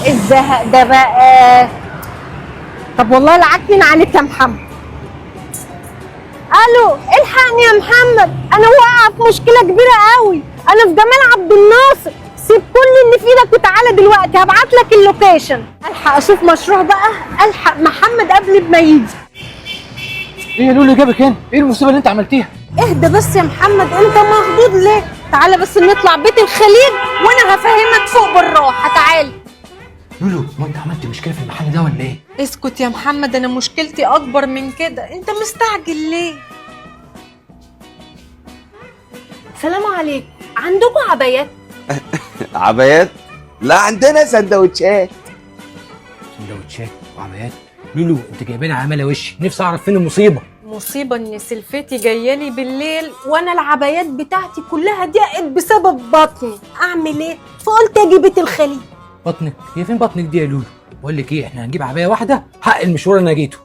الزهق ده بقى؟ طب والله لعكنن عليك يا محمد. الو، الحقني يا محمد، انا واقعه في مشكله كبيره قوي. انا في جمال عبد الناصر، سيب كل اللي في ايدك وتعالى دلوقتي، هبعت لك اللوكيشن. الحق اشوف مشروع بقى، الحق محمد قبل ما يجي. ايه يا لولو جابك هنا؟ ايه المصيبه اللي انت عملتيها؟ اهدى بس يا محمد، انت مخضوض ليه؟ تعالى بس نطلع بيت الخليج وانا هفهمك فوق بالراحه. تعالى. لولو، ما انت عملت مشكله في المحل ده ولا ايه؟ اسكت يا محمد، انا مشكلتي اكبر من كده، انت مستعجل ليه؟ سلام عليكم، عندكم عبايات؟ عبايات؟ لا، عندنا سندوتشات. سندوتشات وعبايات؟ لولو انت جايباني عماله وشي، نفسي اعرف فين المصيبه. مصيبة ان سلفتي جايالي بالليل وانا العبايات بتاعتي كلها ضاقت بسبب بطني، اعمل ايه؟ فقلت اجي بيت الخليج. بطنك؟ هي فين بطنك دي يا لولو؟ بقول لك ايه، احنا هنجيب عبايه واحده حق المشوار اللي انا جيته.